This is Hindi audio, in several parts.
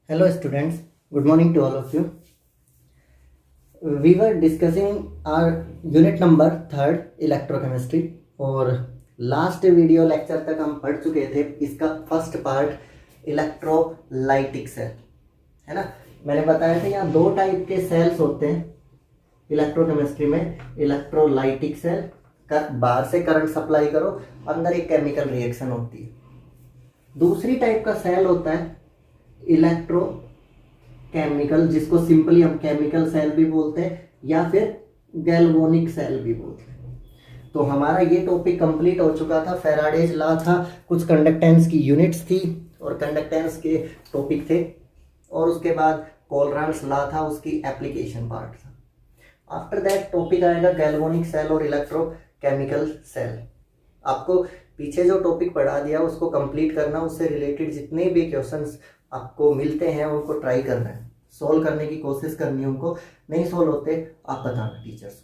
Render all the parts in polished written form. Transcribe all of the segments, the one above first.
Hello students, good morning to all of you. We were discussing our unit number third electrochemistry और लास्ट वीडियो लेक्चर तक हम पढ़ चुके थे इसका फर्स्ट पार्ट इलेक्ट्रोलाइटिक सेल, है ना। मैंने बताया था यहाँ दो टाइप के सेल्स होते हैं इलेक्ट्रोकेमिस्ट्री में। इलेक्ट्रोलाइटिक सेल का बाहर से करंट सप्लाई करो, अंदर एक केमिकल रिएक्शन होती है। दूसरी टाइप का सेल होता है इलेक्ट्रो केमिकल, जिसको सिंपली हम केमिकल सेल भी बोलते हैं या फिर गैल्वेनिक सेल भी बोलते हैं। तो हमारा ये टॉपिक कंप्लीट हो चुका था। फैराडेज लॉ था, कुछ कंडक्टेंस की यूनिट्स थी और कंडक्टेंस के टॉपिक थे, और उसके बाद कोलरांस लॉ था, उसकी एप्लीकेशन पार्ट था। आफ्टर दैट टॉपिक आएगा गैल्वेनिक सेल और इलेक्ट्रो केमिकल सेल। आपको पीछे जो टॉपिक पढ़ा दिया उसको कंप्लीट करना, उससे रिलेटेड जितने भी क्वेश्चंस आपको मिलते हैं उनको ट्राई करना है, सोल्व करने की कोशिश करनी है। उनको नहीं सोल्व होते आप बताना टीचर्स,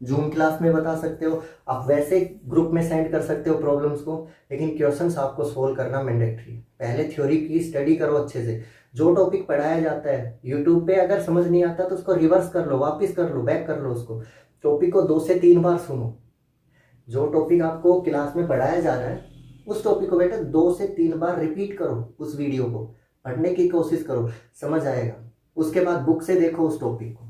जूम क्लास में बता सकते हो, आप वैसे ग्रुप में सेंड कर सकते हो प्रॉब्लम्स को, लेकिन क्वेश्चंस आपको सोल्व करना मैंडेटरी है। पहले थ्योरी की स्टडी करो अच्छे से। जो टॉपिक पढ़ाया जाता है यूट्यूब पे अगर समझ नहीं आता तो उसको रिवर्स कर लो, वापस कर लो, बैक कर लो उसको। टॉपिक को 2 से 3 बार सुनो। जो टॉपिक आपको क्लास में पढ़ाया जा रहा है उस टॉपिक को बेटा 2 से 3 बार रिपीट करो, उस वीडियो को पढ़ने की कोशिश करो, समझ आएगा। उसके बाद बुक से देखो उस टॉपिक को।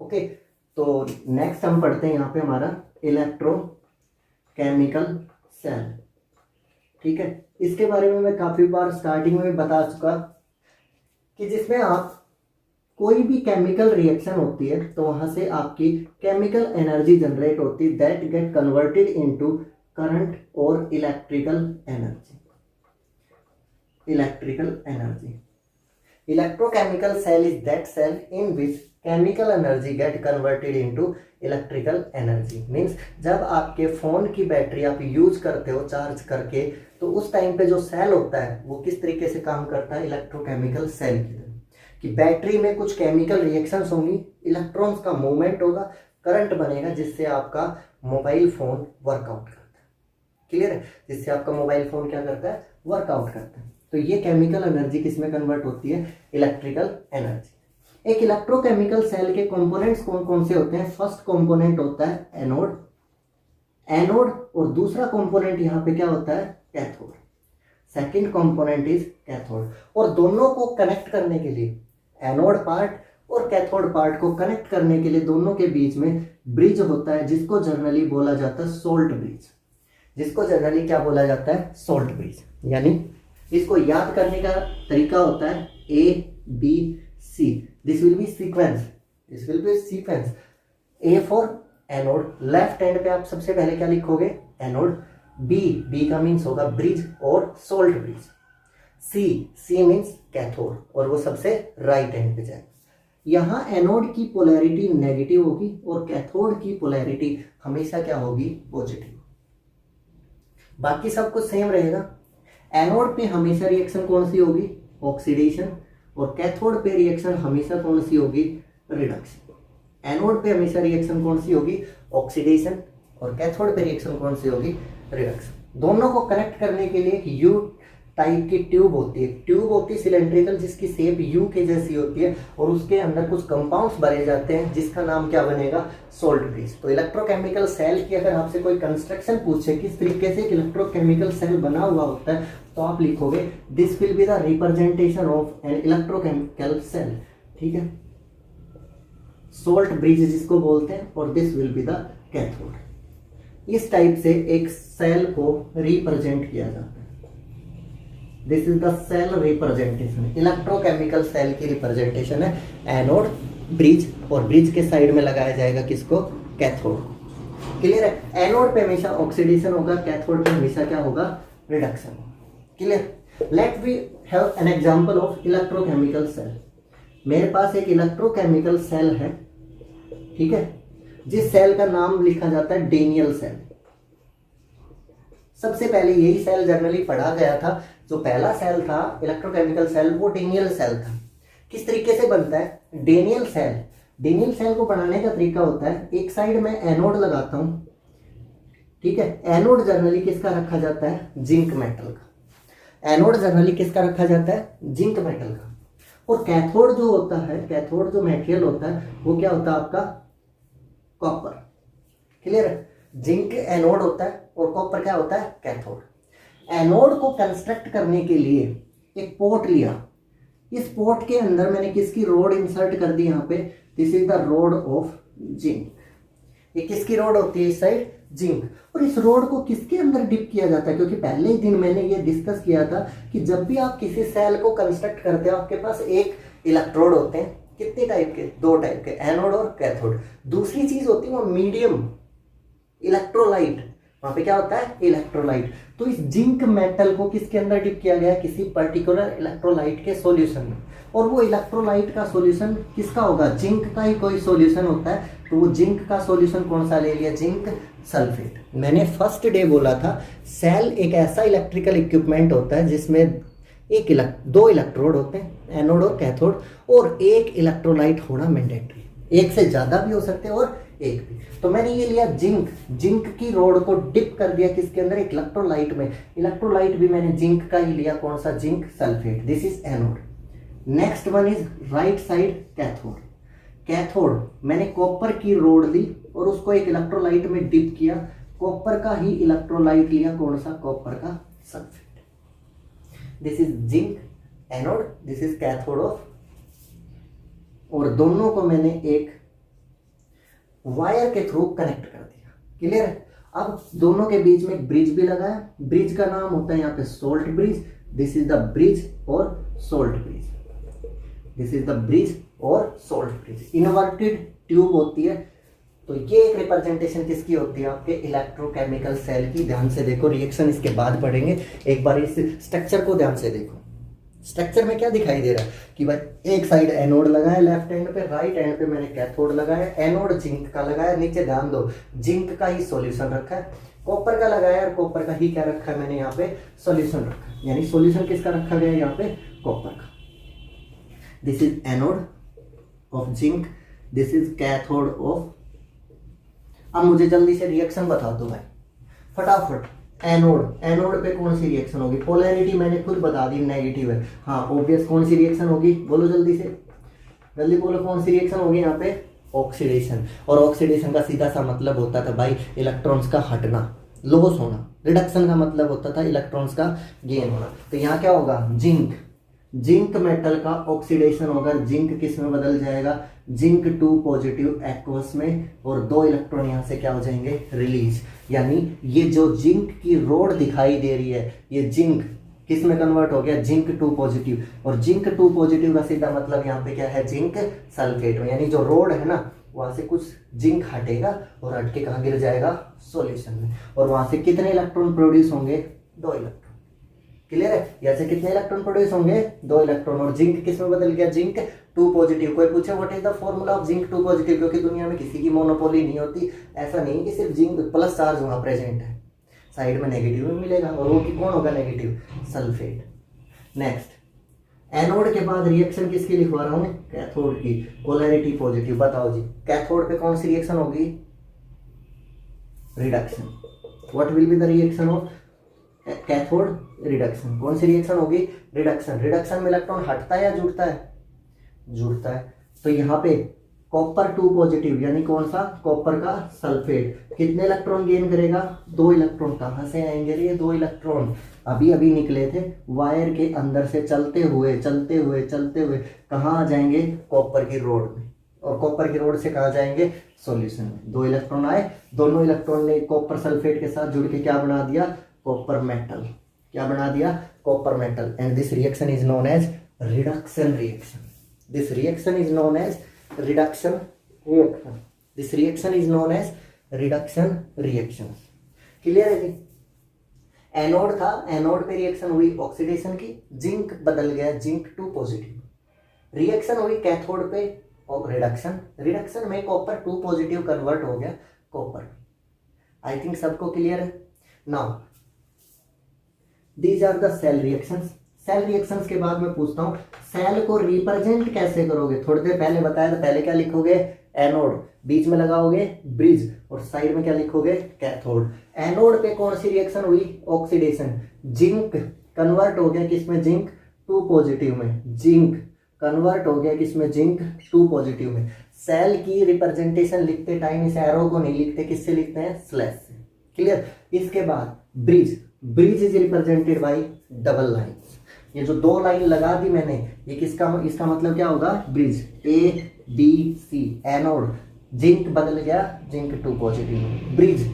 ओके, तो नेक्स्ट हम पढ़ते हैं यहाँ पे हमारा इलेक्ट्रो केमिकल सेल। ठीक है, इसके बारे में मैं काफी बार स्टार्टिंग में बता चुका कि जिसमें आप कोई भी केमिकल रिएक्शन होती है तो वहां से आपकी केमिकल एनर्जी जनरेट होती है, that get converted into current और electrical energy. Electrochemical cell is that cell in which chemical energy get converted into electrical energy. Means जब आपके फोन की बैटरी आप यूज करते हो चार्ज करके, तो उस टाइम पे जो सेल होता है वो किस तरीके से काम करता है, इलेक्ट्रोकेमिकल सेल की तरह। कि बैटरी में कुछ केमिकल रिएक्शंस होंगी, इलेक्ट्रॉन्स का मूवमेंट होगा, करंट बनेगा, जिससे आपका मोबाइल फोन वर्कआउट करता है। क्लियर है? जिससे आपका मोबाइल फोन क्या करता है, वर्कआउट करता है। तो ये केमिकल एनर्जी किसमें कन्वर्ट होती है, इलेक्ट्रिकल एनर्जी। एक इलेक्ट्रोकेमिकल सेल के कंपोनेंट्स कौन कौन से होते हैं? फर्स्ट कंपोनेंट होता है एनोड, और दूसरा कंपोनेंट यहाँ पे क्या होता है, cathode. Second component is cathode. और दोनों को कनेक्ट करने के लिए, एनोड पार्ट और कैथोड पार्ट को कनेक्ट करने के लिए दोनों के बीच में ब्रिज होता है, जिसको जनरली बोला जाता है सोल्ट ब्रिज। जिसको जनरली क्या बोला जाता है, सोल्ट ब्रिज। यानी इसको याद करने का तरीका होता है ABC। This will be sequence. A for anode, left hand पे आप सबसे पहले क्या लिखोगे, एनोड। बी का मीन्स होगा ब्रिज और salt bridge. C means cathode, और वो सबसे राइट हैंड पे जाएगा। यहाँ एनोड की पोलैरिटी नेगेटिव होगी और कैथोड की पोलैरिटी हमेशा क्या होगी, पॉजिटिव। बाकी सब कुछ सेम रहेगा। एनोड पे हमेशा रिएक्शन कौन सी होगी, ऑक्सीडेशन, और कैथोड पे रिएक्शन हमेशा कौन सी होगी, रिडक्शन। एनोड पे हमेशा रिएक्शन कौन सी होगी, ऑक्सीडेशन, और कैथोड पे रिएक्शन कौन सी होगी, रिडक्शन। दोनों को कनेक्ट करने के लिए यू टाइप की ट्यूब होती है सिलेंड्रिकल, जिसकी शेप यू के जैसी होती है, और उसके अंदर कुछ कंपाउंड्स भरे जाते हैं, जिसका नाम क्या बनेगा, सोल्ट ब्रिज। तो इलेक्ट्रोकेमिकल सेल की अगर आपसे कोई कंस्ट्रक्शन पूछे किस तरीके से इलेक्ट्रोकेमिकल सेल बना हुआ होता है, तो आप लिखोगे this will be the representation of an electrochemical cell. ठीक है, सोल्ट ब्रिज जिसको बोलते हैं, और this will be the cathode. इस टाइप से एक सेल को रिप्रेजेंट किया जाता है। This is the cell representation. Electrochemical cell की रिप्रेजेंटेशन है एनोड, ब्रिज, और ब्रिज के साइड में लगाया जाएगा किसको, कैथोड। क्लियर है? एनोड पे हमेशा ऑक्सीडेशन होगा, कैथोड पे हमेशा क्या होगा, reduction. Clear? Let we have an example of electrochemical cell. मेरे पास एक इलेक्ट्रोकेमिकल सेल है, ठीक है, जिस सेल का नाम लिखा जाता है डेनियल सेल। सबसे पहले यही सेल जनरली पढ़ा गया था। जो पहला सेल था इलेक्ट्रोकेमिकल सेल, वो डेनियल सेल था। किस तरीके से बनता है डेनियल सेल को बनाने का तरीका होता है, एक साइड में एनोड लगाता हूं, ठीक है। एनोड जनरली किसका रखा जाता है, जिंक मेटल का। एनोड जनरली किसका रखा जाता है, जिंक मेटल का। और कैथोड जो होता है, कैथोड जो मटेरियल होता है वो क्या होता है आपका, कॉपर। क्लियर है? जिंक एनोड होता है और कॉपर क्या होता है, कैथोड। एनोड को कंस्ट्रक्ट करने के लिए एक पोर्ट लिया, इस पोर्ट के अंदर मैंने किसकी रोड इंसर्ट कर दी यहाँ पे, this is the road of zinc. ये किसकी रोड होती है इस साइड, जिंक। और इस रोड को किसके अंदर डिप किया जाता है, क्योंकि पहले ही दिन मैंने ये डिस्कस किया था कि जब भी आप किसी सेल को कंस्ट्रक्ट करते हो आपके पास एक इलेक्ट्रोड होते हैं, कितने टाइप के, दो टाइप के, एनोड और कैथोड। दूसरी चीज होती है वो मीडियम इलेक्ट्रोलाइट, वहां पे क्या होता है, इलेक्ट्रोलाइट। तो इस जिंक मेटल को किसके अंदर डिप किया गया है, किसी पर्टिकुलर इलेक्ट्रोलाइट के सॉल्यूशन में। और वो इलेक्ट्रोलाइट का सॉल्यूशन किसका होगा, जिंक का ही कोई सॉल्यूशन होता है। तो वो जिंक का सॉल्यूशन कौन सा ले लिया, जिंक सल्फेट। मैंने फर्स्ट डे बोला था सेल एक ऐसा इलेक्ट्रिकल इक्विपमेंट होता है जिसमें दो इलेक्ट्रोड होते हैं, एनोड और कैथोड, और एक इलेक्ट्रोलाइट होना मैंडेटरी। एक से ज्यादा भी हो सकते हैं और एक भी। तो मैंने ये लिया जिंक, जिंक की रोड को डिप कर दिया किसके अंदर, एक इलेक्ट्रोलाइट में। इलेक्ट्रोलाइट भी मैंने जिंक का ही लिया, कौन सा, zinc sulphate, this is anode. Next one is right side cathode. Cathode मैंने कॉपर की रोड ली और उसको एक इलेक्ट्रोलाइट में डिप किया, कॉपर का ही इलेक्ट्रोलाइट लिया, कौन सा, कॉपर का sulphate. This is zinc anode, this is cathode of, और दोनों को मैंने एक वायर के थ्रू कनेक्ट कर दिया। क्लियर है? अब दोनों के बीच में एक ब्रिज भी लगाया, ब्रिज का नाम होता है यहाँ पे salt bridge, this is the bridge और salt bridge, this is the bridge और सोल्ट ब्रिज। इन्वर्टेड ट्यूब होती है। तो ये एक रिप्रेजेंटेशन किसकी होती है, आपके इलेक्ट्रोकेमिकल सेल की। ध्यान से देखो, रिएक्शन इसके बाद पढ़ेंगे, एक बार इस स्ट्रक्चर को ध्यान से देखो। स्ट्रक्चर में क्या दिखाई दे रहा है कि भाई एक साइड एनोड लगाया लेफ्ट एंड पे, राइट एंड पे मैंने कैथोड लगाया, एनोड जिंक का लगाया, नीचे ध्यान दो जिंक का ही सॉल्यूशन रखा है, कॉपर का लगाया और कॉपर का ही क्या रखा है मैंने यहाँ पे, सॉल्यूशन रखा है। यानी सॉल्यूशन किसका रखा गया यहाँ पे, कॉपर का। This is anode of zinc, this is cathode of. अब मुझे जल्दी से रिएक्शन बता दो भाई फटाफट। एनोड, एनोड पे कौन सी रिएक्शन होगी, पोलैरिटी मैंने खुद बता दी, नेगेटिव है। हाँ ऑब्वियस, कौन सी रिएक्शन होगी, बोलो जल्दी से, जल्दी बोलो, कौन सी रिएक्शन होगी यहाँ पे, ऑक्सीडेशन। और ऑक्सीडेशन का सीधा सा मतलब होता था भाई इलेक्ट्रॉन्स का हटना, लॉस होना। रिडक्शन का मतलब होता था इलेक्ट्रॉन्स का गेन होना। तो यहाँ क्या होगा, जिंक, जिंक मेटल का ऑक्सीडेशन होगा, जिंक किस में बदल जाएगा, जिंक 2 पॉजिटिव एक्वस में, और 2 इलेक्ट्रॉन यहाँ से क्या हो जाएंगे, रिलीज। यानी ये जो जिंक की रोड दिखाई दे रही है, ये जिंक किस में कन्वर्ट हो गया, जिंक 2 पॉजिटिव। और जिंक 2 पॉजिटिव का सीधा मतलब यहाँ पे क्या है, जिंक सल्फेट में। यानी जो रोड है ना, वहां से कुछ जिंक हटेगा और हट के कहाँ गिर जाएगा, सॉल्यूशन में। और वहां से कितने इलेक्ट्रॉन प्रोड्यूस होंगे, 2 इलेक्ट्रॉन। क्लियर है? यहाँ से कितने इलेक्ट्रॉन प्रोड्यूस होंगे, 2 इलेक्ट्रॉन। और जिंक किस में बदल गया, जिंक 2 पॉजिटिव। कोई पूछे what is the formula of zinc 2 positive, क्योंकि दुनिया में किसी की मोनोपोली नहीं होती। ऐसा नहीं कि सिर्फ जिंक प्लस चार्ज वहां प्रेजेंट है, साइड में नेगेटिव में मिलेगा, और वो की कौन होगा, नेगेटिव, सल्फेट। नेक्स्ट एनोड के बाद रिएक्शन किसकी लिखवा रहा हूँ, कैथोड की, पोलैरिटी पॉजिटिव। बताओ जी कैथोड पे कौन सी रिएक्शन होगी, reduction. What will be the reaction of cathode, reduction. कौन सी रिएक्शन होगी, रिडक्शन। रिडक्शन में इलेक्ट्रॉन हटता है या जुड़ता है, जुड़ता है। तो यहाँ पे कॉपर 2 पॉजिटिव, यानी कौन सा, कॉपर का सल्फेट, कितने इलेक्ट्रॉन गेन करेगा, 2 इलेक्ट्रॉन। कहाँ से आएंगे ये 2 इलेक्ट्रॉन, अभी अभी निकले थे वायर के अंदर से, चलते हुए चलते हुए चलते हुए कहाँ आ जाएंगे, कॉपर की रोड में। और कॉपर की रोड से कहाँ जाएंगे, सॉल्यूशन में। 2 इलेक्ट्रॉन आए, दोनों इलेक्ट्रॉन ने कॉपर सल्फेट के साथ जुड़ के क्या बना दिया, कॉपर मेटल। क्या बना दिया, copper metal. And this reaction is known as reduction reaction. This reaction is known as reduction reaction. This reaction is known as reduction reaction. Clear है जी? एनोड था, एनोड पे रिएक्शन हुई ऑक्सीडेशन की, जिंक बदल गया जिंक 2 पॉजिटिव। रिएक्शन हुई कैथोड पे और रिडक्शन, रिडक्शन में कॉपर 2 पॉजिटिव कन्वर्ट हो गया कॉपर। आई थिंक सबको क्लियर है। Now these are the cell reactions. Cell reactions के बाद मैं पूछता हूं सेल को रिप्रेजेंट कैसे करोगे। थोड़ी देर पहले बताया था, पहले क्या लिखोगे, एनोड, बीच में लगाओगे ब्रिज, और साइड में क्या लिखोगे, कैथोड। एनोड पे कौन सी रिएक्शन हुई, ऑक्सीडेशन। जिंक कन्वर्ट हो गया किसमें, जिंक 2 पॉजिटिव में, जिंक कन्वर्ट हो गया किसमें, जिंक 2 पॉजिटिव में। सेल की रिप्रेजेंटेशन लिखते टाइम इस एरो को नहीं लिखते, किससे लिखते हैं, स्लैश से। क्लियर। इसके बाद bridge, bridge is represented by double line. ये जो 2 लाइन लगा दी मैंने, ये किसका, इसका मतलब क्या होगा, ब्रिज। ABC एनोड, जिंक बदल गया जिंक 2 पॉजिटिव में, bridge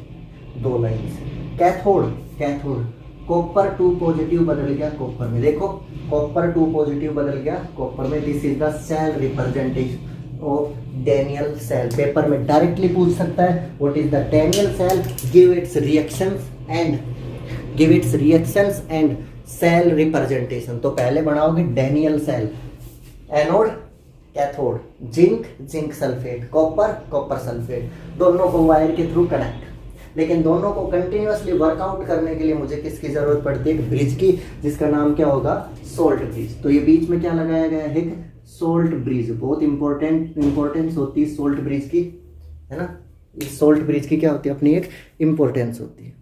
2 line. Cathode, cathode copper 2 positive बदल गया कॉपर में। देखो कॉपर 2 पॉजिटिव बदल गया कॉपर में। This is the cell representation of Daniell cell. Paper में डायरेक्टली पूछ सकता है what is the Daniell cell, give its reactions and cell representation. तो पहले बनाओगे Daniell cell, anode cathode, zinc zinc sulphate, copper copper sulphate, दोनों को वायर के थ्रू कनेक्ट। लेकिन दोनों को कंटिन्यूअसली वर्कआउट करने के लिए मुझे किसकी जरूरत पड़ती है, ब्रिज की, जिसका नाम क्या होगा, सोल्ट ब्रिज। तो ये बीच में क्या लगाया गया है, एक सोल्ट ब्रिज। बहुत इंपॉर्टेंस होती है सोल्ट ब्रिज की, है ना। इस सोल्ट ब्रिज की क्या होती है, अपनी एक इंपॉर्टेंस होती है।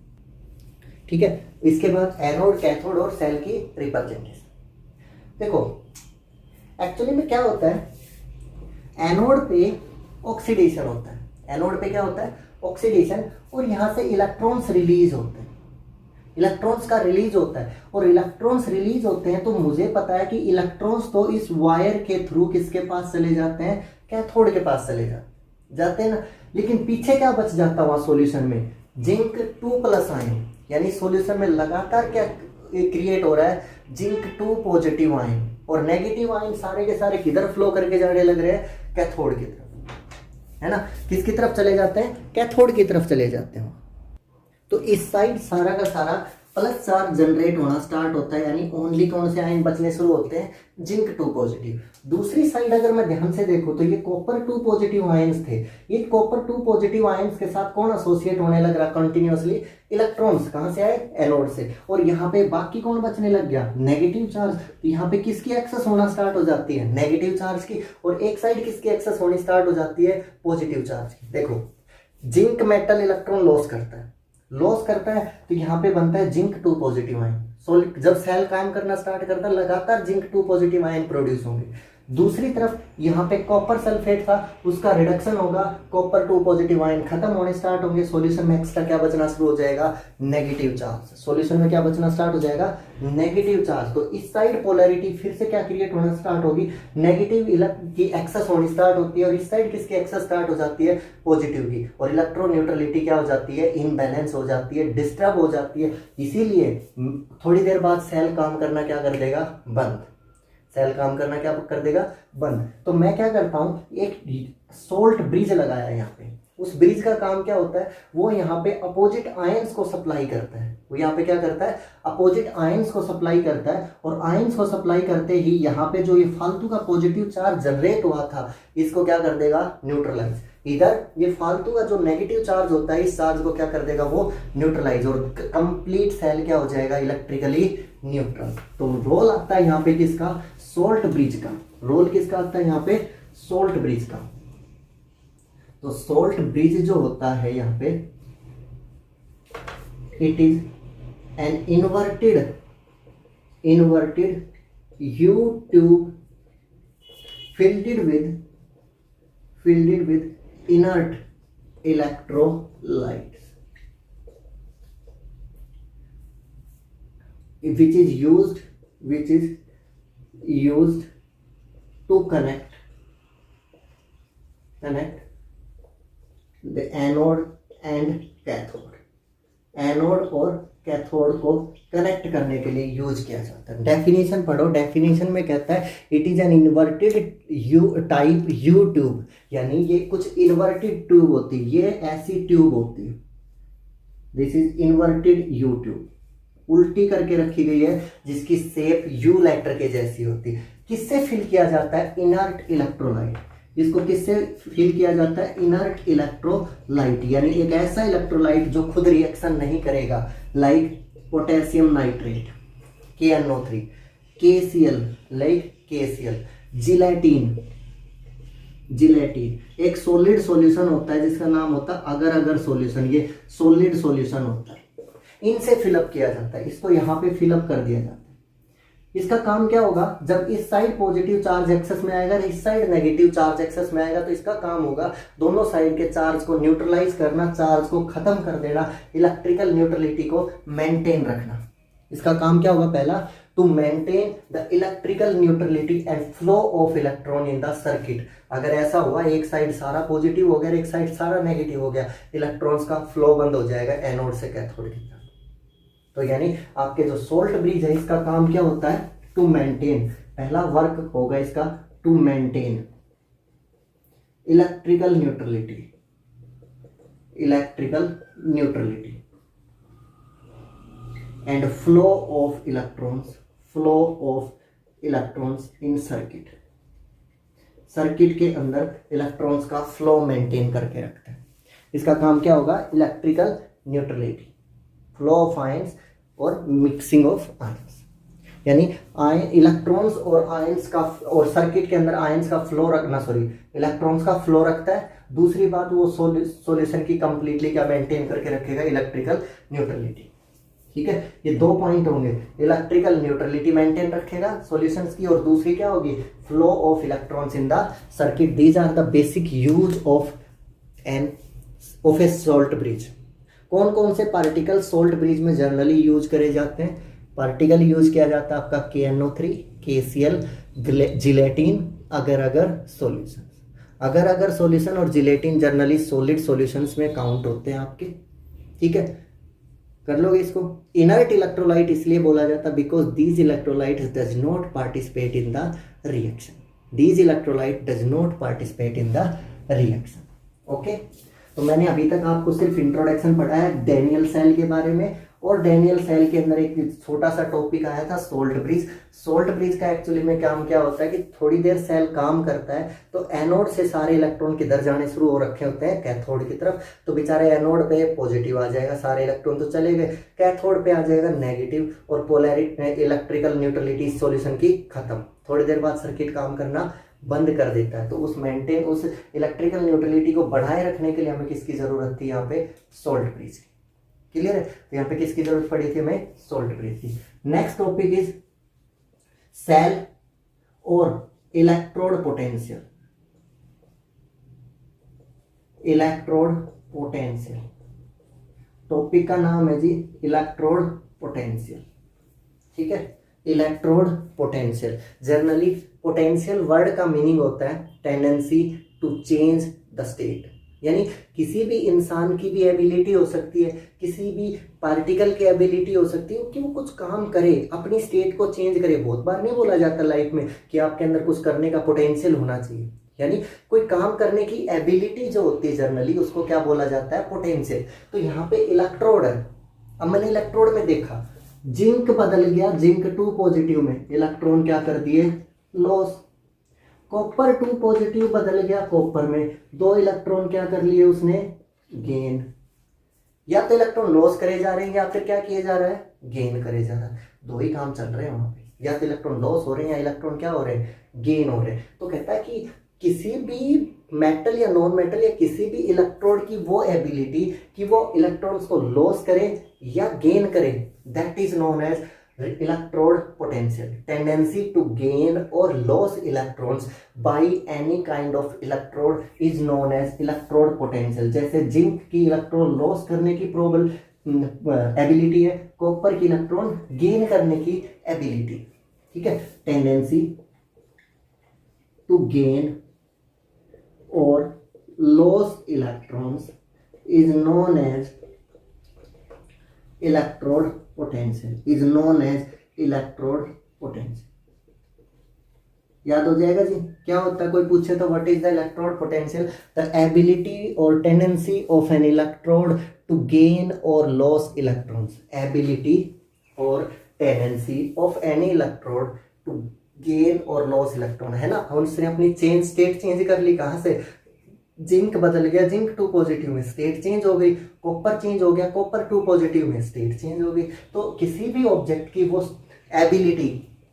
ठीक है। इसके बाद एनोड कैथोड और सेल की रिप्रेजेंटेशन। देखो एक्चुअली में क्या होता है, एनोड पे ऑक्सीडेशन होता है, एनोड पे क्या होता है, ऑक्सीडेशन, और यहाँ से इलेक्ट्रॉन्स रिलीज होते हैं, इलेक्ट्रॉन्स का रिलीज होता है। और इलेक्ट्रॉन्स रिलीज होते हैं तो मुझे पता है कि इलेक्ट्रॉन्स तो इस वायर के थ्रू किसके पास चले जाते हैं, कैथोड के पास चले जाते हैं ना। लेकिन पीछे क्या बच जाता है वहां सॉल्यूशन में, जिंक 2+ आयन, यानी सॉल्यूशन में लगातार क्या क्रिएट हो रहा है, जिंक 2 पॉजिटिव आयन। और नेगेटिव आयन सारे के सारे किधर फ्लो करके जाने लग रहे हैं, कैथोड की तरफ, है ना। किसकी तरफ चले जाते हैं, कैथोड की तरफ चले जाते हैं। तो इस साइड सारा का सारा प्लस चार्ज जनरेट होना स्टार्ट होता है, यानी ओनली कौन से आयन बचने शुरू होते हैं, जिंक 2 पॉजिटिव। दूसरी साइड अगर मैं ध्यान से देखूं तो ये कॉपर 2 पॉजिटिव आयंस थे। ये कॉपर 2 पॉजिटिव आयंस के साथ कौन एसोसिएट होने लग रहा कंटिन्यूअसली, इलेक्ट्रॉन्स। कहां से आए, एनोड से। और यहाँ पे बाकी कौन बचने लग गया, नेगेटिव चार्ज। तो यहाँ पे किसकी एक्सेस होना स्टार्ट हो जाती है, नेगेटिव चार्ज की। और एक साइड किसकी एक्सेस होनी स्टार्ट हो जाती है, पॉजिटिव चार्ज की। देखो जिंक मेटल इलेक्ट्रॉन लॉस करता है तो यहाँ पे बनता है जिंक 2 पॉजिटिव आयन। जब सेल काम करना स्टार्ट करता है लगातार जिंक 2 पॉजिटिव आयन प्रोड्यूस होंगे। दूसरी तरफ यहाँ पे कॉपर सल्फेट था, उसका रिडक्शन होगा, कॉपर 2 पॉजिटिव आयन खत्म होने स्टार्ट होंगे। सॉल्यूशन में एक्स्ट्रा क्या बचना शुरू हो जाएगा, नेगेटिव चार्ज। सॉल्यूशन में क्या बचना स्टार्ट हो जाएगा, नेगेटिव चार्ज। तो इस साइड पोलैरिटी फिर से क्या क्रिएट होना स्टार्ट होगी, नेगेटिव की एक्सेस होनी स्टार्ट होती है। और इस साइड किसकी एक्सेस स्टार्ट हो जाती है, पॉजिटिव की। और इलेक्ट्रॉन न्यूट्रलिटी क्या हो जाती है, इनबैलेंस हो जाती है, डिस्टर्ब हो जाती है। इसीलिए थोड़ी देर बाद सेल काम करना क्या कर देगा, बंद। सेल काम करना क्या कर देगा, बंद। तो मैं क्या करता हूं, एक सोल्ट ब्रिज लगाया यहाँ पे। उस ब्रिज का काम क्या होता है, वो यहाँ पे अपोजिट आयंस को सप्लाई करता है। वो यहाँ पे क्या करता है, अपोजिट आयंस को सप्लाई करता है। और आयंस को सप्लाई करते ही यहाँ पे जो ये फालतू का पॉजिटिव चार्ज जनरेट हुआ था, इसको क्या कर देगा, न्यूट्रलाइज। इधर ये फालतू का जो नेगेटिव चार्ज होता है, इस चार्ज को क्या कर देगा, वो न्यूट्रलाइज। और कंप्लीट सेल क्या हो जाएगा, इलेक्ट्रिकली न्यूट्रल। तो रोल आता है यहाँ पे किसका, सोल्ट ब्रिज का। रोल किसका आता है यहाँ पे, सोल्ट ब्रिज का। तो सोल्ट ब्रिज जो होता है यहाँ पे, it is an inverted U tube filled with inert electrolytes, which is used to connect the anode and cathode। Anode और कैथोड को कनेक्ट करने के लिए यूज किया जाता है। डेफिनेशन पढ़ो, डेफिनेशन में कहता है it is an inverted type you tube, यानी ये कुछ इन्वर्टेड ट्यूब होती है, ये ऐसी ट्यूब होती है। This is inverted you tube, उल्टी करके रखी गई है, जिसकी शेप यू लेटर के जैसी होती है। किससे फिल किया जाता है, इनर्ट इलेक्ट्रोलाइट। इसको किससे फिल किया जाता है, इनर्ट इलेक्ट्रोलाइट, यानी एक ऐसा इलेक्ट्रोलाइट जो खुद रिएक्शन नहीं करेगा, like potassium nitrate KNO3, KCl like KCl, gelatin एक सॉलिड सॉल्यूशन होता है जिसका नाम होता है अगर सॉल्यूशन। ये सॉलिड सॉल्यूशन होता है, इनसे फिलअप किया जाता है। इसको यहाँ पे फिलअप कर दिया जाता है। इसका काम क्या होगा, जब इस साइड पॉजिटिव चार्ज एक्सेस में आएगा, इस साइड नेगेटिव चार्ज एक्सेस में आएगा, तो इसका काम होगा दोनों साइड के चार्ज को न्यूट्रलाइज करना, चार्ज को खत्म कर देना, इलेक्ट्रिकल न्यूट्रलिटी को मेंटेन रखना। इसका काम क्या होगा, पहला to maintain the electrical neutrality and flow of electron in the circuit. अगर ऐसा हुआ एक साइड सारा पॉजिटिव हो गया, एक साइड सारा नेगेटिव हो गया, इलेक्ट्रॉन्स का फ्लो बंद हो जाएगा एनोड से कैथोड की तरफ। तो यानी आपके जो सोल्ट ब्रिज है इसका काम क्या होता है, टू मेंटेन, पहला वर्क होगा इसका to maintain electrical neutrality, electrical neutrality and flow of electrons, flow of electrons in circuit. Circuit के अंदर इलेक्ट्रॉन्स का फ्लो मेंटेन करके रखता है। इसका काम क्या होगा, electrical neutrality, flow of ions और मिक्सिंग ऑफ आयंस, यानी इलेक्ट्रॉन्स और आयंस का, और सर्किट के अंदर आयंस का फ्लो रखना, इलेक्ट्रॉन्स का फ्लो रखता है। दूसरी बात वो सॉल्यूशन की कंप्लीटली क्या मेंटेन करके रखेगा, इलेक्ट्रिकल न्यूट्रलिटी। ठीक है, ये दो पॉइंट होंगे, इलेक्ट्रिकल न्यूट्रलिटी मेंटेन रखेगा सॉल्यूशंस की, और दूसरी क्या होगी, flow of electrons in the circuit. These are the basic use of a salt bridge. कौन कौन से पार्टिकल सोल्ट ब्रिज में जनरली यूज करे जाते हैं, पार्टिकल यूज किया जाता है आपका KNO3, KCl, जिलेटिन, अगर अगर सॉल्यूशन। अगर अगर सॉल्यूशन और जिलेटिन जनरली सॉलिड सॉल्यूशंस में काउंट होते हैं आपके। ठीक है, कर लोगे इसको। इनर्ट इलेक्ट्रोलाइट इसलिए बोला जाता है because these electrolytes does not participate in the reaction, these electrolyte does not participate in the reaction. Okay, तो मैंने अभी तक आपको सिर्फ इंट्रोडक्शन पढ़ा है डैनियल सेल के बारे में, और डैनियल सेल के अंदर एक छोटा सा टॉपिक आया था सोल्ट ब्रिज। सोल्ट ब्रिज का एक्चुअली में काम क्या होता है कि थोड़ी देर सेल काम करता है तो एनोड से सारे इलेक्ट्रॉन किधर जाने शुरू हो रखे होते हैं, कैथोड की तरफ। तो बेचारे एनोड पे पॉजिटिव आ जाएगा, सारे इलेक्ट्रॉन तो चले गए, कैथोड पे आ जाएगा नेगेटिव, और पोलैरिटी इलेक्ट्रिकल न्यूट्रलिटी सॉल्यूशन की खत्म। थोड़ी देर बाद सर्किट काम करना बंद कर देता है। तो उस इलेक्ट्रिकल न्यूट्रलिटी को बढ़ाए रखने के लिए हमें किसकी जरूरत थी, यहाँ पे सोल्ट ब्रिज की। क्लियर है, तो यहाँ पे किसकी जरूरत पड़ी थी, हमें सोल्ट ब्रिज की। नेक्स्ट टॉपिक इज सेल और electrode potential, electrode potential, topic का नाम है जी इलेक्ट्रोड पोटेंशियल। ठीक है, electrode potential. Generally potential word का मीनिंग होता है tendency to change the state, यानी किसी भी इंसान की भी एबिलिटी हो सकती है, किसी भी पार्टिकल की एबिलिटी हो सकती है कि वो कुछ काम करे, अपनी स्टेट को चेंज करे। बहुत बार नहीं बोला जाता लाइफ में कि आपके अंदर कुछ करने का पोटेंशियल होना चाहिए, यानी कोई काम करने की एबिलिटी जो होती है जनरली उसको क्या बोला जाता है, पोटेंशियल। तो यहाँ पे इलेक्ट्रोड है, अब मैंने इलेक्ट्रोड में देखा जिंक बदल गया, जिंक 2 पॉजिटिव में, इलेक्ट्रॉन क्या कर दिए, लॉस। कॉपर 2 पॉजिटिव बदल गया, कॉपर में 2 इलेक्ट्रॉन क्या कर लिए उसने, गेन। या तो इलेक्ट्रॉन लॉस करे जा रहे हैं या फिर क्या किए जा रहा है, गेन करे जा रहा है। दो ही काम चल रहे हैं वहां पे, या तो इलेक्ट्रॉन लॉस हो रहे हैं या इलेक्ट्रॉन क्या हो रहे हैं, गेन हो रहे हैं। तो कहता है कि किसी भी मेटल या नॉन मेटल या किसी भी इलेक्ट्रोड की वो एबिलिटी कि वो इलेक्ट्रॉन्स को लॉस करे या गेन करे, that is known as electrode potential. Tendency to gain और loss electrons by any kind of electrode is known as electrode potential. जैसे जिंक की इलेक्ट्रॉन लॉस करने की प्रोबल एबिलिटी है, कॉपर की इलेक्ट्रॉन गेन करने की एबिलिटी। ठीक है, tendency to gain or loss electrons is known as electrode potential, is known as electrode potential। याद हो जाएगा जी, क्या होता है, कोई पूछे तो what is the electrode potential, the ability और tendency of an electrode to gain और लॉस इलेक्ट्रॉन्स, एबिलिटी और tendency of any electrode to gain और लॉस इलेक्ट्रॉन, है ना। हम उसने अपनी स्टेट चेंज कर ली, कहाँ से, जिंक बदल गया, जिंक 2 पॉजिटिव में, स्टेट चेंज हो गई। कॉपर चेंज हो गया, कॉपर 2 पॉजिटिव में, स्टेट चेंज हो गई। तो किसी भी ऑब्जेक्ट की वो एबिलिटी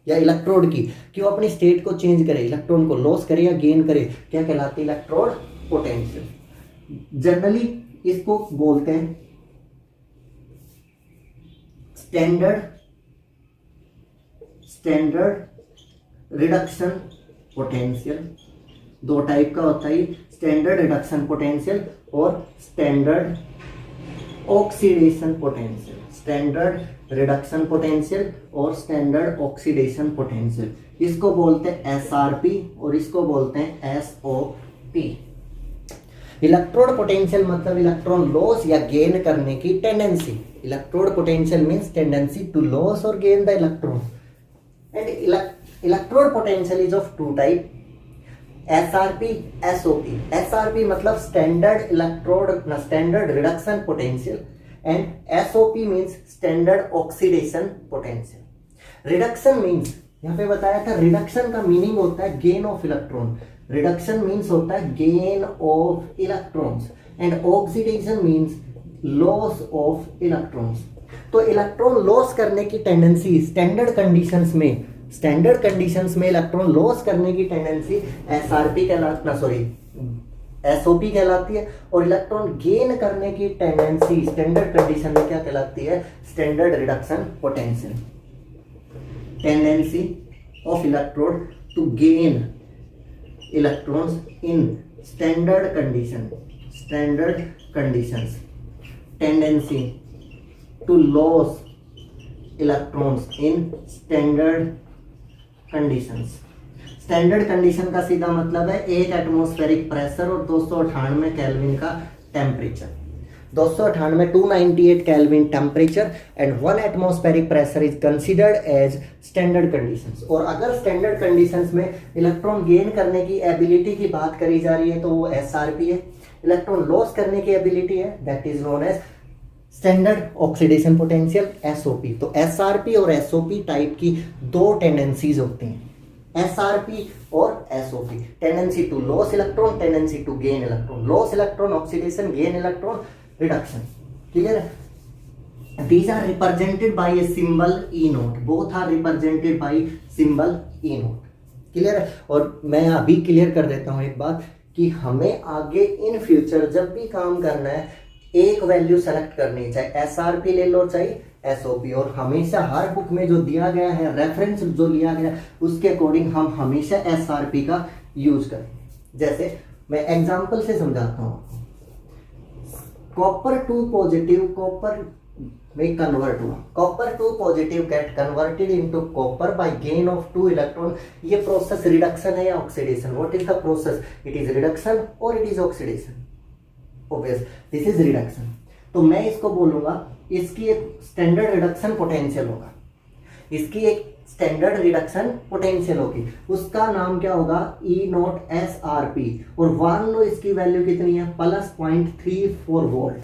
या इलेक्ट्रोड की कि वो अपनी स्टेट को चेंज करे, इलेक्ट्रॉन को लॉस करे या गेन करे, क्या कहलाती है, इलेक्ट्रोड पोटेंशियल। जनरली इसको बोलते हैं स्टैंडर्ड रिडक्शन पोटेंशियल, दो टाइप का होता है, स्टैंडर्ड रिडक्शन पोटेंशियल और standard oxidation potential. Standard reduction potential और स्टैंडर्ड ऑक्सीडेशन पोटेंशियल, इसको बोलते हैं एसआरपी और इसको बोलते हैं एसओपी। इलेक्ट्रोड पोटेंशियल मतलब इलेक्ट्रॉन लॉस या गेन करने की tendency. Electrode potential means tendency to loss और gain the electron. And electrode potential is of two type, SRP, SOP। SRP मतलब standard electrode standard reduction potential and SOP means standard oxidation potential. Reduction means यहाँ पे बताया था, रिडक्शन का मीनिंग होता है gain of electron. Reduction means होता है gain of electrons and oxidation means loss of electrons. तो इलेक्ट्रॉन लॉस करने की टेंडेंसी स्टैंडर्ड कंडीशंस में इलेक्ट्रॉन लॉस करने की टेंडेंसी SRP SOP कहलाती है, और इलेक्ट्रॉन गेन करने की टेंडेंसी स्टैंडर्ड कंडीशन में क्या कहलाती है, standard reduction potential. Tendency of electrode to gain electrons in standard conditions, tendency to loss electrons in standard conditions. Standard condition का सीधा मतलब है एक एटमॉस्फेरिक प्रेशर और 298 केल्विन का temperature. 298 298 kelvin temperature and 1 atmospheric pressure is considered as standard conditions. और अगर स्टैंडर्ड कंडीशंस में इलेक्ट्रॉन गेन करने की एबिलिटी की बात करी जा रही है तो वो SRP है। इलेक्ट्रॉन लॉस करने की एबिलिटी है, that is known as standard oxidation potential SOP। तो SRP और SOP टाइप की दो टेंडेंसीज होती हैं, SRP और SOP। Tendency to loss electron, tendency to gain electron. Loss electron oxidation, gain electron reduction. Clear है? These are represented by a symbol E0. Both are represented by symbol E0. Clear है? और मैं अभी क्लियर कर देता हूं एक बात कि हमें आगे इन फ्यूचर जब भी काम करना है एक वैल्यू सेलेक्ट करनी, चाहे SRP ले लो चाहे SOP, और हमेशा हर बुक में जो दिया गया है रेफरेंस जो लिया गया उसके अकॉर्डिंग हम हमेशा SRP का यूज करें। जैसे मैं एग्जांपल से समझाता हूँ। कॉपर 2 पॉजिटिव कॉपर में कन्वर्ट हुआ, copper 2 positive get converted into copper by gain of 2 electron. ये प्रोसेस रिडक्शन है या oxidation? What is the process? It is reduction और it is oxidation. Obvious this is reduction. तो मैं इसको बोलूंगा इसकी एक स्टैंडर्ड रिडक्शन पोटेंशियल होगा, इसकी एक स्टैंडर्ड रिडक्शन पोटेंशियल होगी, उसका नाम क्या होगा, E0 SRP। और मान लो इसकी वैल्यू कितनी है, प्लस 0.34 वोल्ट।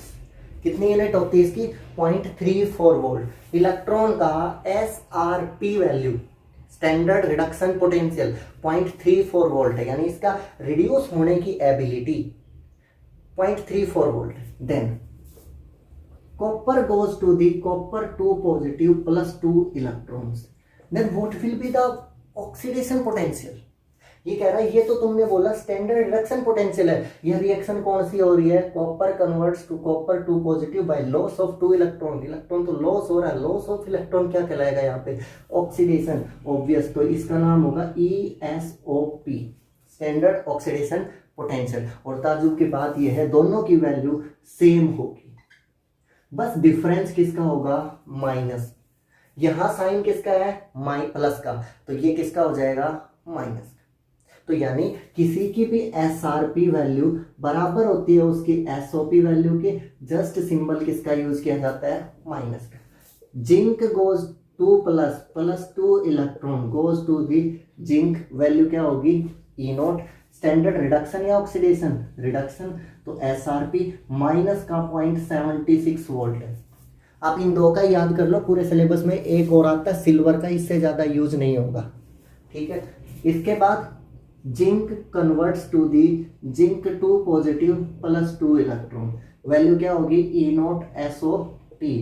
कितनी यूनिट होती है इसकी, 0.34 वोल्ट। इलेक्ट्रॉन का SRP value standard reduction potential 0.34 volt है, यानी इसका रिड्यूस होने की ability 0.34 volt. Then copper goes to the copper 2 positive plus 2 electrons, then what will be the oxidation potential? ये कह रहा है, ये तो तुमने बोला स्टैंडर्ड रिडक्शन पोटेंशियल है, यह रिएक्शन कौन सी हो रही है, copper converts to copper 2 positive by loss of 2 electron. Electron तो लॉस हो रहा है, लॉस ऑफ इलेक्ट्रॉन क्या कहलाएगा यहाँ पे, ऑक्सीडेशन। ऑब्वियस, तो इसका नाम होगा ESOP, स्टैंडर्ड ऑक्सीडेशन पोटेंशियल। और ताजुब की बात यह है दोनों की वैल्यू सेम होगी, बस डिफरेंस किसका होगा, माइनस। यहां साइन किसका है, प्लस का, तो ये किसका हो जाएगा, माइनस। तो यानी किसी की भी SRP वैल्यू बराबर होती है उसकी SOP वैल्यू के, जस्ट सिंबल किसका यूज किया जाता है, माइनस का। Zinc goes to plus 2 electron goes to the zinc, value क्या होगी, E0। स्टैंडर्ड रिडक्शन या ऑक्सीडेशन, रिडक्शन, तो SRP माइनस का 0.76 वोल्ट है। आप इन दो का याद कर लो, पूरे सिलेबस में एक और आता है सिल्वर का, इससे ज्यादा यूज नहीं होगा, ठीक है। इसके बाद zinc converts to the zinc 2 positive plus 2 electron, value क्या होगी, E0 SOP।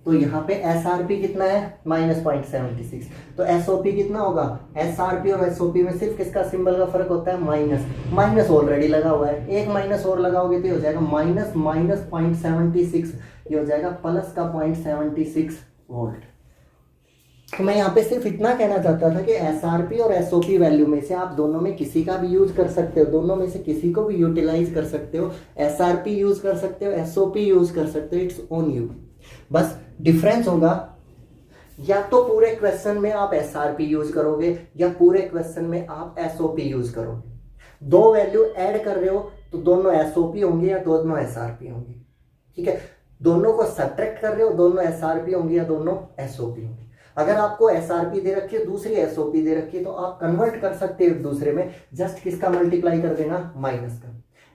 तो यहाँ पे SRP कितना है, -0.76, तो SOP कितना होगा, SRP और SOP में सिर्फ किसका सिंबल का फर्क होता है, माइनस। माइनस ऑलरेडी लगा हुआ है, एक माइनस और लगाओगे तो हो जाएगा माइनस 0.76, ये हो जाएगा प्लस का 0.76 वोल्ट। तो मैं यहाँ पे सिर्फ इतना कहना चाहता था कि एसआरपी और एसओपी वैल्यू में से आप दोनों में किसी का भी यूज कर सकते हो, दोनों में से किसी को भी यूटिलाइज कर सकते हो। एसआरपी यूज कर सकते हो, एसओपी यूज कर सकते हो, इट्स ऑन यू। बस डिफरेंस होगा, या तो पूरे क्वेश्चन में आप एसआरपी यूज करोगे या पूरे क्वेश्चन में आप एसओपी यूज करोगे। दो वैल्यू ऐड कर रहे हो तो दोनों एसओपी होंगे या दोनों एसआरपी होंगे, ठीक है। दोनों को सब्ट्रैक्ट कर रहे हो, दोनों एसआरपी होंगे या दोनों एसओपी होंगे। अगर आपको एसआरपी दे रखी है, दूसरी एसओपी दे रखी है, तो आप कन्वर्ट कर सकते हो एक दूसरे में, जस्ट किसका मल्टीप्लाई कर देना, माइनस का।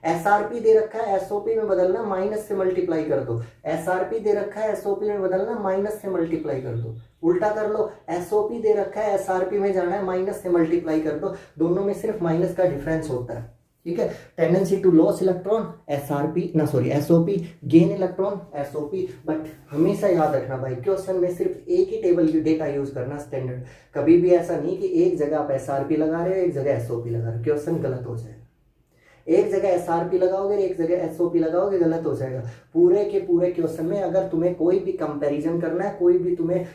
एसआरपी दे रखा है, एसओपी में बदलना, माइनस से मल्टीप्लाई कर दो। एसआरपी दे रखा है, एसओपी में बदलना, माइनस से मल्टीप्लाई कर दो। उल्टा कर लो, एसओपी दे रखा है, एसआरपी में जाना है, माइनस से मल्टीप्लाई कर दो। दोनों में सिर्फ माइनस का डिफरेंस होता है, ठीक है। Tendency to loss electron SRP, ना sorry SOP, gain electron SOP. But हमेशा याद रखना भाई, क्वेश्चन में सिर्फ एक ही टेबल डेटा यूज करना स्टैंडर्ड। कभी भी ऐसा नहीं कि एक जगह आप एसआरपी लगा रहे हो, एक जगह एसओपी लगा रहे हो, क्वेश्चन गलत हो जाएगा। एक जगह एसआरपी लगाओगे, एक जगह एसओपी लगाओगे, गलत हो जाएगा। पूरे के पूरे क्वेश्चन में अगर तुम्हें कोई भी कंपैरिजन करना है, कोई भी तुम्हें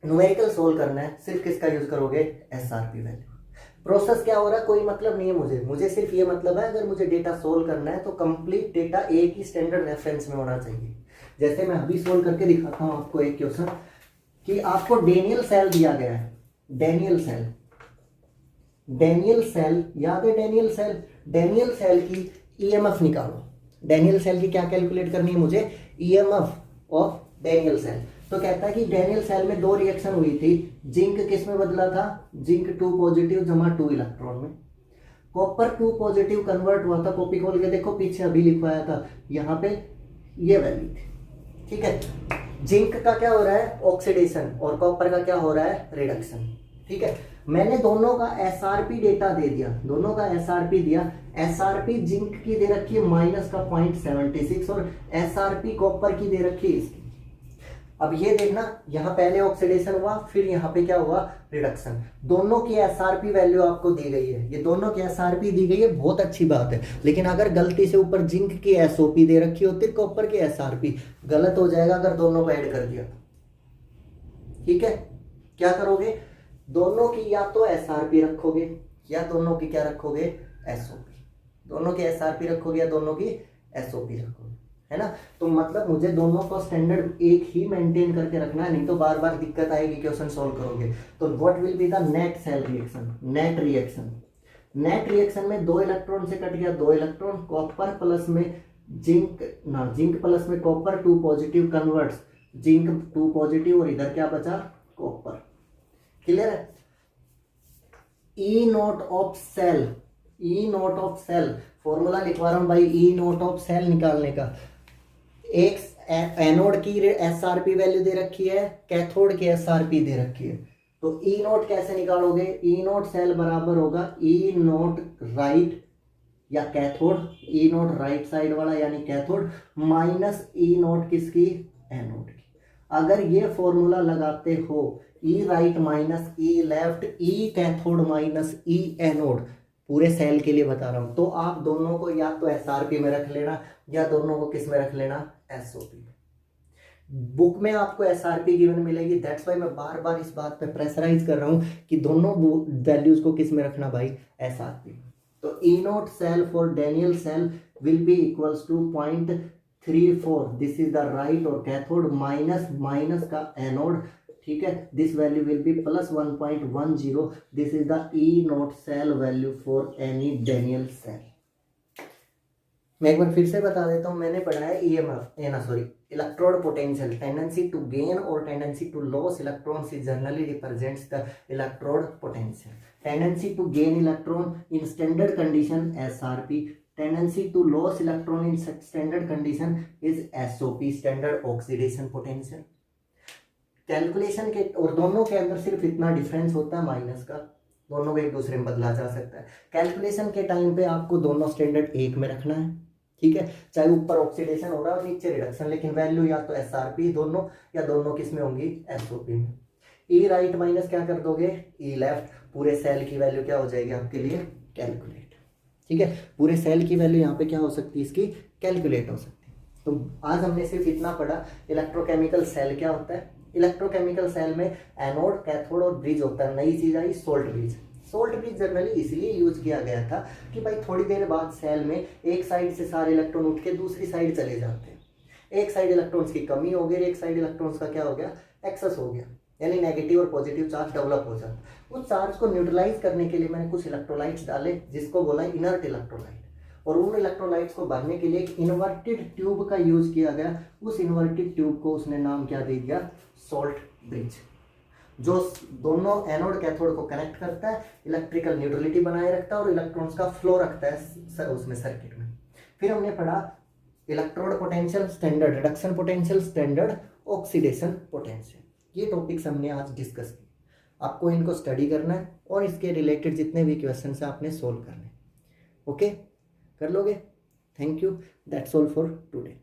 न्यूमेरिकल सोल्व करना है, सिर्फ किसका यूज करोगे, एसआरपी वैल्यू। प्रोसेस क्या हो रहा है कोई मतलब नहीं है मुझे सिर्फ ये मतलब है, अगर मुझे डेटा सोल्व करना है तो कंप्लीट डेटा एक ही स्टैंडर्ड रेफरेंस में होना चाहिए। जैसे मैं अभी सोल्व करके दिखाता हूं आपको एक क्वेश्चन, कि आपको डेनियल सेल दिया गया है, डेनियल सेल याद है, डेनियल सेल की ईएमएफ निकालो। डेनियल सेल की क्या कैलकुलेट करनी है मुझे, ईएमएफ ऑफ डेनियल सेल। तो कहता है कि डेनियल सेल में दो रिएक्शन हुई थी, जिंक किस में बदला था, जिंक 2 पॉजिटिव जमा 2 इलेक्ट्रॉन में। कॉपर 2 पॉजिटिव कन्वर्ट हुआ था, कॉपी खोल के देखो पीछे अभी लिखवाया था, यहाँ पे ये वैल्यू थी, ठीक है। जिंक का क्या हो रहा है, ऑक्सीडेशन, और कॉपर का क्या हो रहा है, रिडक्शन, ठीक है। मैंने दोनों का एसआरपी डेटा दे दिया, दोनों का एसआरपी दिया। एसआरपी जिंक की दे रखी है माइनस का 0.76 और एसआरपी कॉपर की दे रखी है इसकी। अब ये देखना, यहाँ पहले ऑक्सीडेशन हुआ, फिर यहाँ पे क्या हुआ, रिडक्शन। दोनों की एसआरपी वैल्यू आपको दी गई है, ये दोनों की एसआरपी दी गई है, बहुत अच्छी बात है। लेकिन अगर गलती से ऊपर जिंक की एसओपी दे रखी होती, कॉपर की एसआरपी, गलत हो जाएगा अगर दोनों को ऐड कर दिया, ठीक है। क्या करोगे, दोनों की या तो एसआरपी रखोगे या दोनों की क्या रखोगे, एसओपी। दोनों की एसआरपी रखोगे या दोनों की एसओपी रखोगे, है ना। तो मतलब मुझे दोनों को स्टैंडर्ड एक ही मेंटेन करके रखना है, नहीं तो बार बार दिक्कत आएगी क्वेश्चन सॉल्व करोगे। तो what will be the net cell reaction, net reaction में 2 इलेक्ट्रॉन से कट गया 2 इलेक्ट्रॉन, कॉपर प्लस में जिंक प्लस में copper 2 positive converts zinc 2 positive, और इधर क्या बचा, कॉपर। क्लियर है। ई नोट ऑफ सेल, फॉर्मूला लिखवा रहा हूं भाई, ई नोट ऑफ सेल निकालने का। एक एनोड की एसआरपी वैल्यू दे रखी है, कैथोड की एसआरपी दे रखी है। तो ई नोट कैसे निकालोगे, ई नोट सेल बराबर होगा ई नोट राइट या कैथोड, ई नोट राइट साइड वाला यानी कैथोड, माइनस ई नोट किसकी, एनोड की। अगर ये फॉर्मूला लगाते हो, ई राइट माइनस ई लेफ्ट, ई कैथोड माइनस ई एनोड, पूरे सेल के लिए बता रहा हूं, तो आप दोनों को या तो एसआरपी में रख लेना या दोनों को किस में रख लेना, एसओपी में। बुक में आपको एसआरपी गिवन मिलेगी, दैट्स वाई मैं बार बार इस बात पे प्रेशराइज कर रहा हूं कि दोनों वैल्यूज को किस में रखना भाई, एसआरपी। तो E naught cell for Daniel cell will be equals to 0.34, this is the right और कैथोड, माइनस का एनोड, ठीक है। This value will be plus 1.10, this is the E naught cell value for any Daniel cell. मैं एक बार फिर से बता देता हूं, मैंने पढ़ा है electrode potential, tendency to gain और tendency to loss electrons is generally represents the electrode potential. Tendency to gain electron in standard condition SRP, tendency to loss electron in standard condition is SOP, standard oxidation potential. Calculation के और दोनों के अंदर सिर्फ इतना डिफरेंस होता है माइनस का, दोनों को एक दूसरे में बदला जा सकता है। कैलकुलेशन के टाइम पे आपको दोनों स्टैंडर्ड एक में रखना है, ठीक है। चाहे ऊपर ऑक्सीडेशन हो रहा है और नीचे रिडक्शन, लेकिन वैल्यू या तो एसआरपी दोनों या दोनों किस में होंगी, एसओपी में। ई राइट माइनस क्या कर दोगे, ई लेफ्ट, पूरे सेल की वैल्यू क्या हो जाएगी आपके लिए, कैलकुलेट, ठीक है। पूरे सेल की वैल्यू यहाँ पे क्या हो सकती है, इसकी कैलकुलेट हो सकती है। तो आज हमने सिर्फ इतना पढ़ा, इलेक्ट्रोकेमिकल सेल क्या होता है, इलेक्ट्रोकेमिकल सेल में एनोड, कैथोड और ब्रिज होता है। नई चीज आई salt bridge. Salt bridge generally इसलिए यूज किया गया था कि भाई थोड़ी देर बाद सेल में एक साइड से सारे इलेक्ट्रॉन उठ के दूसरी साइड चले जाते हैं, एक साइड इलेक्ट्रॉन्स की कमी हो गई, एक साइड इलेक्ट्रॉन्स का क्या हो गया, एक्सेस हो गया, यानी नेगेटिव और पॉजिटिव चार्ज डेवलप हो जाता। उस चार्ज को न्यूट्रलाइज करने के लिए मैंने कुछ इलेक्ट्रोलाइट्स डाले, जिसको बोला इनर्ट इलेक्ट्रोलाइट, और उन इलेक्ट्रोलाइट्स को भरने के लिए एक इन्वर्टेड ट्यूब का यूज किया गया। उस इन्वर्टेड ट्यूब को उसने नाम क्या दे दिया, सोल्ट ब्रिज, जो दोनों एनोड कैथोड को कनेक्ट करता है, इलेक्ट्रिकल न्यूट्रलिटी बनाए रखता है और इलेक्ट्रॉन्स का फ्लो रखता है उसमें सर्किट में। फिर हमने पढ़ा electrode potential standard, reduction potential standard, oxidation potential. ये टॉपिक्स हमने आज डिस्कस किए। आपको इनको स्टडी करना है और इसके रिलेटेड जितने भी क्वेश्चन है आपने सोल्व करने। ओके, कर लोगे? Thank you, that's all for today.